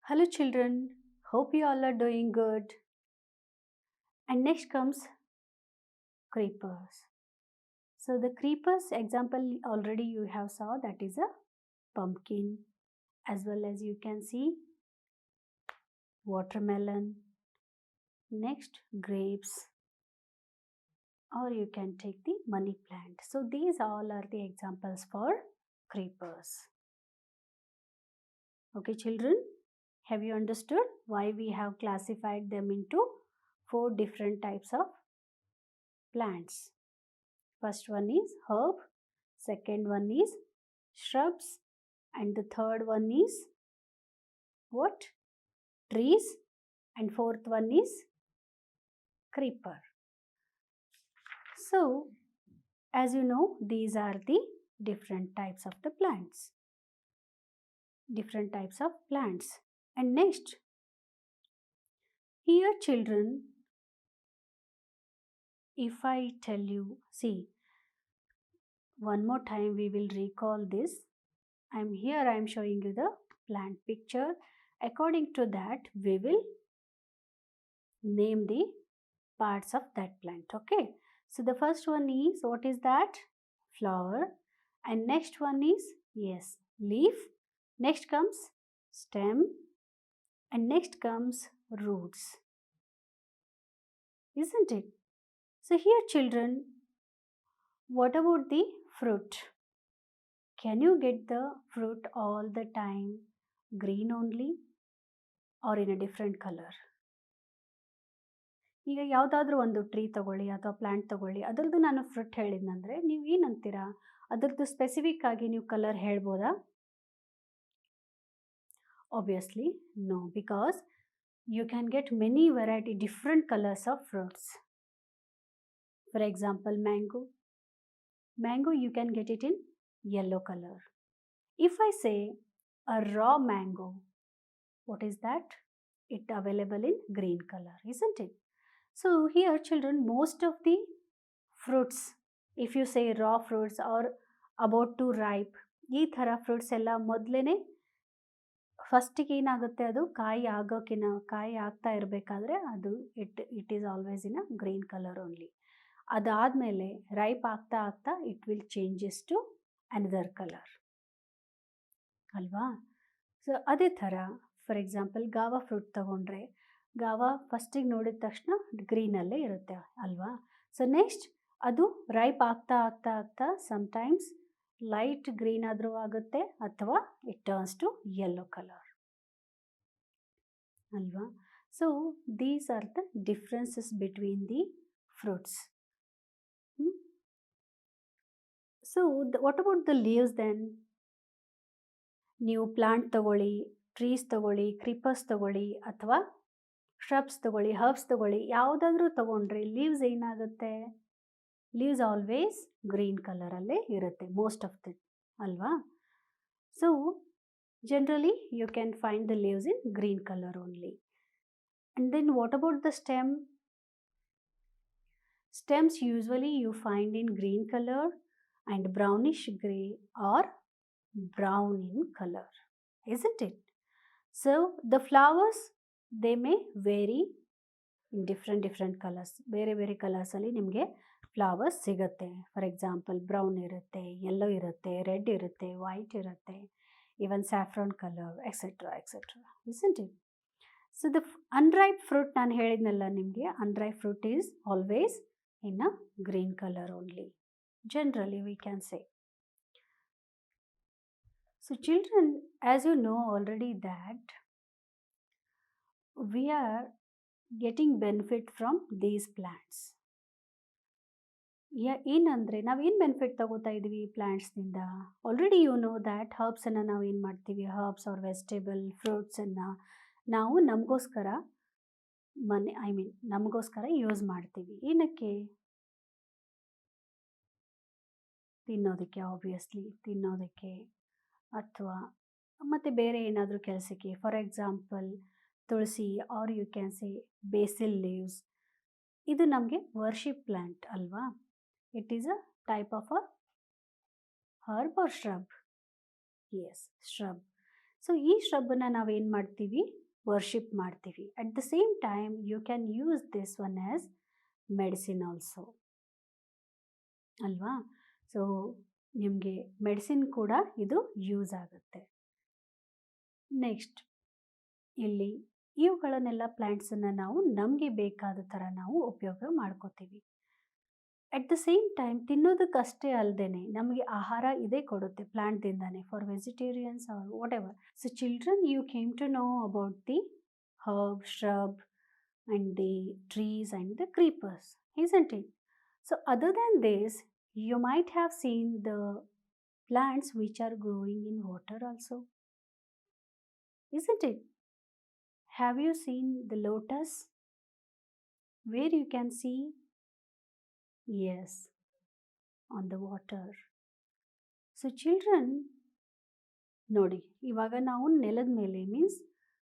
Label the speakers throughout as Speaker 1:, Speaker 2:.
Speaker 1: Hello children, hope you all are doing good. And next comes creepers. So the creepers example already you have saw, that is a pumpkin, as well as you can see watermelon, next grapes, or you can take the money plant. So these all are the examples for creepers. Okay children, have you understood why we have classified them into 4 different types of plants? First one is herb, second one is shrubs, and the third one is what? Trees, and fourth one is creeper. So, as you know, these are the different types of the plants. Different types of plants. And next, here children, if I tell you, see, one more time we will recall this. I'm showing you the plant picture. According to that, we will name the parts of that plant. Okay, so the first one is, what is that? Flower. And next one is, yes, leaf. Next comes stem, and next comes roots, isn't it? So here children, what about the fruit? Can you get the fruit all the time green only, or in a different color? ಈಗ ಯಾವುದಾದ್ರೂ ಒಂದು tree ತಗೊಳ್ಳಿ ಅಥವಾ plant ತಗೊಳ್ಳಿ, ಅದರದ್ದು ನಾನು fruit ಹೇಳಿದ್ನಂದರೆ ನೀವು ಏನಂತೀರಾ? ಅದರದ್ದು ಸ್ಪೆಸಿಫಿಕ್ ಆಗಿ ನೀವು ಕಲರ್ ಹೇಳ್ಬೋದಾ? Obviously no, because you can get many variety different colors of fruits. For example, mango you can get it in yellow color. If I say a raw mango, what is that? It available in green color, isn't it? So here children, most of the fruits, if you say raw fruits or about to ripe, ಈ ಥರ fruits ಎಲ್ಲ ಮೊದಲೇ ಫಸ್ಟಿಗೆ ಏನಾಗುತ್ತೆ, ಅದು ಕಾಯಿ ಆಗ್ತಾ ಇರಬೇಕಾದ್ರೆ ಅದು it is always in a green colour only. ಅದಾದಮೇಲೆ ರೈಪ್ ಆಗ್ತಾ ಆಗ್ತಾ it will changes to another colour ಅಲ್ವಾ? ಸೊ ಅದೇ ಥರ ಫಾರ್ ಎಕ್ಸಾಂಪಲ್ ಗಾವಾ ಫ್ರೂಟ್ ತಗೊಂಡ್ರೆ, ಗಾವಾ ಫಸ್ಟಿಗೆ ನೋಡಿದ ತಕ್ಷಣ ಗ್ರೀನಲ್ಲೇ ಇರುತ್ತೆ ಅಲ್ವಾ? ಸೊ ನೆಕ್ಸ್ಟ್ ಅದು ರೈಪ್ ಆಗ್ತಾ ಆಗ್ತಾ ಆಗ್ತಾ ಸಮ್ಟೈಮ್ಸ್ ಲೈಟ್ ಗ್ರೀನ್ ಆದರೂ ಆಗುತ್ತೆ, ಅಥವಾ it turns to yellow colour ಅಲ್ವಾ? So these are the differences between the fruits. So what about the leaves then? ನೀವು ಪ್ಲಾಂಟ್ ತಗೊಳ್ಳಿ, ಟ್ರೀಸ್ ತಗೊಳ್ಳಿ, ಕ್ರೀಪರ್ಸ್ ತಗೊಳ್ಳಿ, ಅಥವಾ ಶ್ರಬ್ಸ್ ತಗೊಳ್ಳಿ, ಹರ್ಬ್ಸ್ ತಗೊಳ್ಳಿ, ಯಾವುದಾದ್ರೂ ತಗೊಂಡ್ರೆ ಲೀವ್ಸ್ ಏನಾಗುತ್ತೆ? ಲೀವ್ಸ್ ಆಲ್ವೇಸ್ ಗ್ರೀನ್ ಕಲರಲ್ಲೇ ಇರುತ್ತೆ ಮೋಸ್ಟ್ ಆಫ್ ದಿ, ಅಲ್ವಾ? So generally you can find the leaves in green color only. And then what about the stem? Stems usually you find in green color and brownish gray or brown in color, isn't it? So the flowers, they may vary in different colors. ಬೇರೆ colours ಅಲ್ಲಿ ನಿಮಗೆ flowers ಸಿಗುತ್ತೆ. For example brown ಇರುತ್ತೆ, yellow ಇರುತ್ತೆ, red ಇರುತ್ತೆ, white ಇರುತ್ತೆ, even saffron color, etc., isn't it? So the unripe fruit, ನಾನು ಹೇಳಿದ್ನಲ್ಲ ನಿಮಗೆ, unripe fruit is always in a green color only, generally we can say. So children, as you know already that we are getting benefit from these plants. ಏನಂದರೆ ನಾವೇನು benefit ತಗೋತಾ ಇದ್ದೀವಿ ಪ್ಲ್ಯಾಂಟ್ಸ್ನಿಂದ? Already you know that ಹರ್ಬ್ಸನ್ನು ನಾವು ಏನು ಮಾಡ್ತೀವಿ, herbs R vegetable ಫ್ರೂಟ್ಸನ್ನು ನಾವು ನಮಗೋಸ್ಕರ ನಮಗೋಸ್ಕರ ಯೂಸ್ ಮಾಡ್ತೀವಿ. ಏನಕ್ಕೆ? ತಿನ್ನೋದಕ್ಕೆ, ಆಬ್ವಿಯಸ್ಲಿ ತಿನ್ನೋದಕ್ಕೆ, ಅಥವಾ ಮತ್ತು ಬೇರೆ ಏನಾದರೂ ಕೆಲಸಕ್ಕೆ. For example tulsi, or you can say basil leaves, ಇದು ನಮಗೆ ವರ್ಷಿಪ್ ಪ್ಲ್ಯಾಂಟ್ ಅಲ್ವಾ? It is a type of a herb or shrub? Yes, shrub. So ಈ ಶ್ರಬ್ಬನ್ನು ನಾವೇನು ಮಾಡ್ತೀವಿ, ವರ್ಷಿಪ್ ಮಾಡ್ತೀವಿ. At the same time you can use this one as medicine also ಅಲ್ವಾ. So ನಿಮಗೆ ಮೆಡಿಸಿನ್ ಕೂಡ ಇದು ಯೂಸ್ ಆಗುತ್ತೆ. ನೆಕ್ಸ್ಟ್ ಇಲ್ಲಿ ಇವುಗಳನ್ನೆಲ್ಲ ಪ್ಲ್ಯಾಂಟ್ಸನ್ನು ನಾವು ನಮಗೆ ಬೇಕಾದ ಥರ ನಾವು ಉಪಯೋಗ ಮಾಡ್ಕೋತೀವಿ. ಅಟ್ ದ ಸೇಮ್ ಟೈಮ್ ತಿನ್ನೋದಕ್ಕಷ್ಟೇ ಅಲ್ಲದೆ ನಮಗೆ ಆಹಾರ ಇದೇ ಕೊಡುತ್ತೆ ಪ್ಲ್ಯಾಂಟ್ದಿಂದಾನೆ, for vegetarians or whatever. So children, you came to know about the herb, shrub and the trees and the creepers, isn't it? So other than this, you might have seen the plants which are growing in water also, isn't it? Have you seen the lotus where you can see? Yes, on the water. So children, ನೋಡಿ ಇವಾಗ ನಾವು ನೆಲದ ಮೇಲೆ means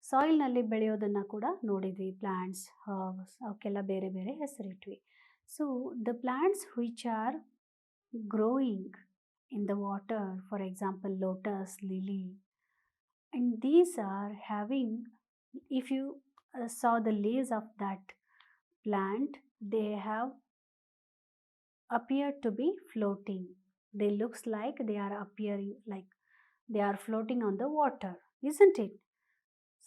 Speaker 1: ಸಾಯಿಲ್ನಲ್ಲಿ ಬೆಳೆಯೋದನ್ನು ಕೂಡ ನೋಡಿದ್ವಿ. Plants, herbs, ಅವಕ್ಕೆಲ್ಲ ಬೇರೆ ಬೇರೆ ಹೆಸರಿಟ್ವಿ. So the plants which are growing in the water, for example lotus, lily, and these are having, if you saw the leaves of that plant, they have appeared to be floating. They looks like they are appearing like they are floating on the water, isn't it?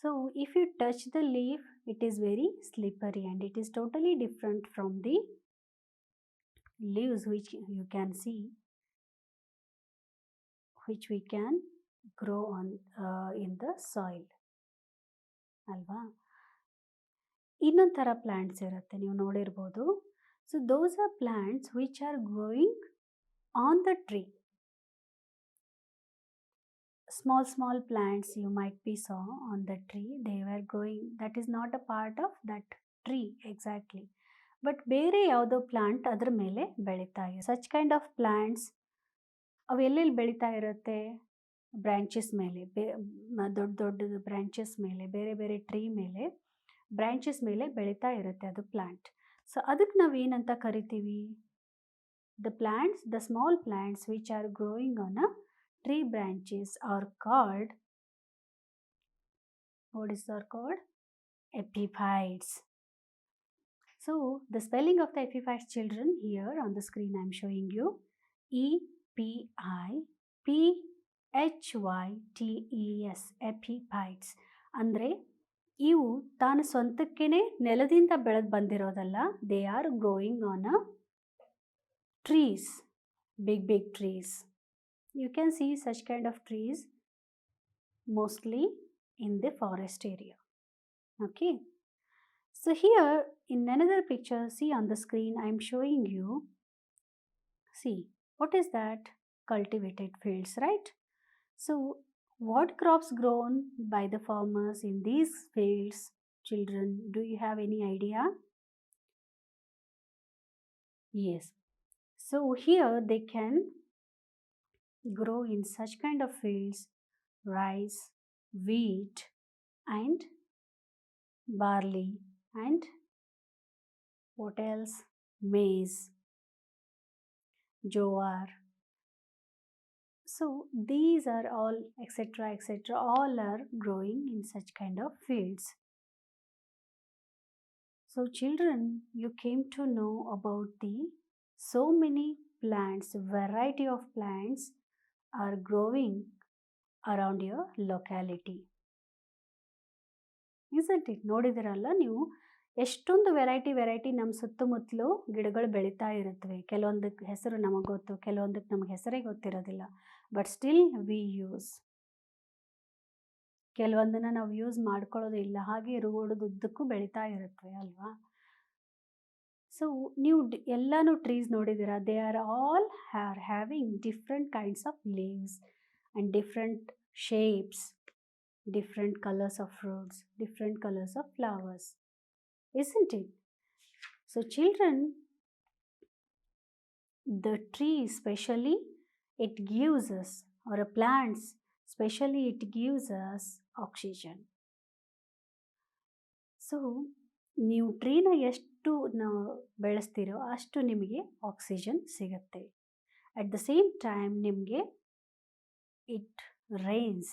Speaker 1: So if you touch the leaf, it is very slippery and it is totally different from the leaves which you can see, which we can grow on in the soil ಅಲ್ವಾ. ಇನ್ನೊಂದು ಥರ plants ಇರುತ್ತೆ, ನೀವು ನೋಡಿರ್ಬೋದು. So those are plants which are growing on the tree. Small plants you might be saw on the tree, they were growing, that is not a part of that tree exactly, but ಬೇರೆ ಯಾವುದೋ plant ಅದ್ರ ಮೇಲೆ ಬೆಳೀತಾ ಇದೆ. Such kind of plants ಅವು ಎಲ್ಲೆಲ್ಲಿ ಬೆಳೀತಾ ಇರುತ್ತೆ, ಬ್ರ್ಯಾಂಚಸ್ ಮೇಲೆ, ದೊಡ್ಡ ದೊಡ್ಡ ಬ್ರ್ಯಾಂಚಸ್ ಮೇಲೆ, ಬೇರೆ ಬೇರೆ ಟ್ರೀ ಮೇಲೆ, ಬ್ರ್ಯಾಂಚಸ್ ಮೇಲೆ ಬೆಳೀತಾ ಇರುತ್ತೆ ಅದು ಪ್ಲಾಂಟ್. ಸೊ ಅದಕ್ಕೆ ನಾವು ಏನಂತ ಕರಿತೀವಿ, the plants, the small plants which are growing on a tree branches are called, what is are called? Epiphytes. So the spelling of the epiphytes, children, here on the screen I am showing you, EPIPHYTES, epiphytes. ಅಂದರೆ ಇವು ತಾನು ಸ್ವಂತಕ್ಕೇ ನೆಲದಿಂದ ಬೆಳೆದು ಬಂದಿರೋದಲ್ಲ, they are growing on a trees, big trees. You can see such kind of trees mostly in the forest area. Okay. So here in another picture, see on the screen I am showing you, see what is that? Cultivated fields, right? So what crops grown by the farmers in these fields, children? Do you have any idea? Yes. So here they can grow in such kind of fields rice, wheat and barley and what else, maize, jowar. So these are all etc., all are growing in such kind of fields. So children, you came to know about the so many plants, variety of plants are growing around your locality, isn't it? ನೋಡಿದಿರಲ್ಲ ನೀವು, ಎಷ್ಟೊಂದು variety ನಮ್ಮ ಸುತ್ತಮುತ್ತಲು ಗಿಡಗಳು ಬೆಳೀತಾ ಇರುತ್ತವೆ. ಕೆಲವೊಂದಕ್ಕೆ ಹೆಸರು ನಮಗೆ ಗೊತ್ತು, ಕೆಲವೊಂದಕ್ಕೆ ನಮಗೆ ಹೆಸರೇ ಗೊತ್ತಿರೋದಿಲ್ಲ, ಬಟ್ ಸ್ಟಿಲ್ ವಿ ಯೂಸ್. ಕೆಲವೊಂದನ್ನು ನಾವು ಯೂಸ್ ಮಾಡ್ಕೊಳ್ಳೋದು ಇಲ್ಲ, ಹಾಗೆ ರೋಡದುದ್ದಕ್ಕೂ ಬೆಳೀತಾ ಇರುತ್ತವೆ ಅಲ್ವಾ. ಸೊ ನೀವು ಎಲ್ಲನೂ ಟ್ರೀಸ್ ನೋಡಿದ್ದೀರಾ, they are all having different kinds of leaves and different shapes, different colors of fruits, different colors of flowers, isn't it? So children, the tree especially, it gives us, or a plants especially, it gives us oxygen. So ನೀವು ಟ್ರೀನ ಎಷ್ಟು ನಾವು ಬೆಳೆಸ್ತೀರೋ ಅಷ್ಟು ನಿಮಗೆ oxygen ಸಿಗುತ್ತೆ. At the same time ನಿಮಗೆ it rains,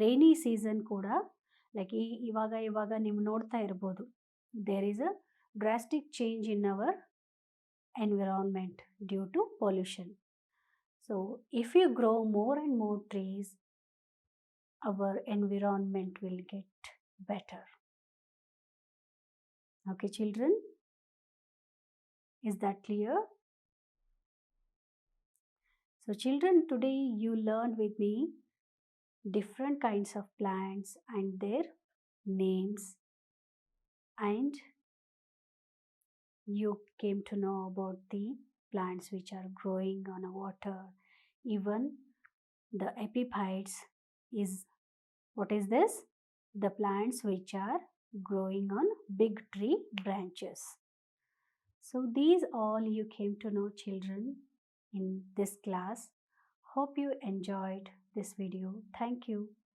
Speaker 1: rainy season ಕೂಡ like ಇವಾಗ ನೀವು ನೋಡ್ತಾ ಇರ್ಬೋದು, there is a drastic change in our environment due to pollution. So if you grow more and more trees, our environment will get better. Okay, children, is that clear? So children, today you learned with me different kinds of plants and their names, and you came to know about the plants which are growing on a water. Even the epiphytes is, what is this? The plants which are growing on big tree branches. So these all you came to know, children, in this class. Hope you enjoyed this video. Thank you.